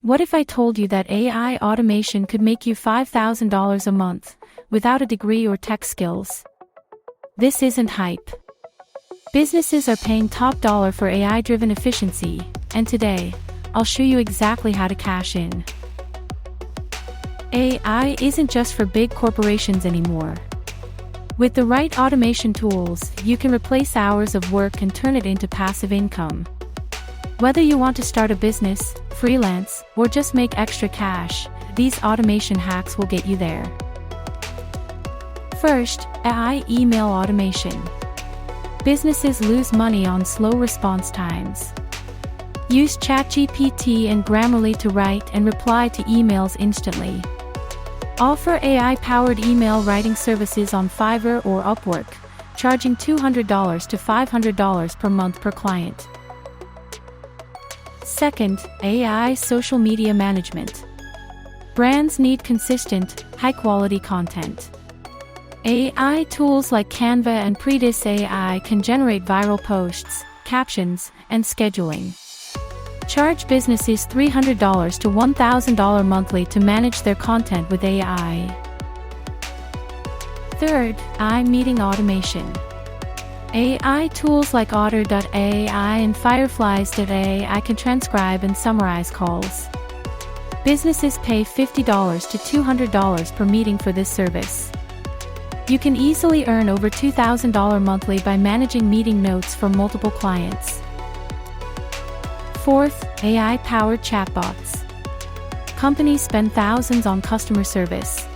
What if I told you that AI automation could make you $5,000 a month, without a degree or tech skills? This isn't hype. Businesses are paying top dollar for AI-driven efficiency, and today, I'll show you exactly how to cash in. AI isn't just for big corporations anymore. With the right automation tools, you can replace hours of work and turn it into passive income. Whether you want to start a business, freelance, or just make extra cash, these automation hacks will get you there. First, AI email automation. Businesses lose money on slow response times. Use ChatGPT and Grammarly to write and reply to emails instantly. Offer AI-powered email writing services on Fiverr or Upwork, charging $200 to $500 per month per client. Second, AI social media management. Brands need consistent, high-quality content. AI tools like Canva and Predis AI can generate viral posts, captions, and scheduling. Charge businesses $300 to $1,000 monthly to manage their content with AI. Third, AI meeting automation. AI tools like Otter.ai and Fireflies.ai can transcribe and summarize calls. Businesses pay $50 to $200 per meeting for this service. You can easily earn over $2,000 monthly by managing meeting notes for multiple clients. Fourth, AI-powered chatbots. Companies spend thousands on customer service.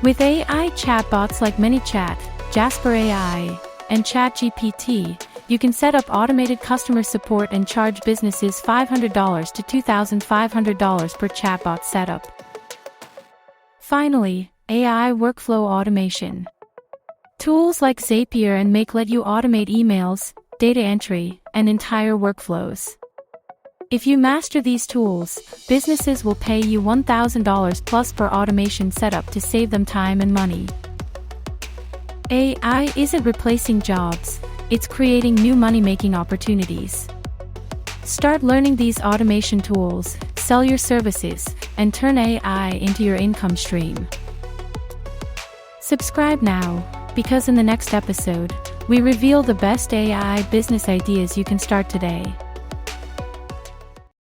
With AI chatbots like ManyChat, Jasper AI, and ChatGPT, you can set up automated customer support and charge businesses $500 to $2,500 per chatbot setup. Finally, AI workflow automation. Tools like Zapier and Make let you automate emails, data entry, and entire workflows. If you master these tools, businesses will pay you $1,000 plus per automation setup to save them time and money. AI isn't replacing jobs, it's creating new money-making opportunities. Start learning these automation tools, sell your services, and turn AI into your income stream. Subscribe now, because in the next episode, we reveal the best AI business ideas you can start today.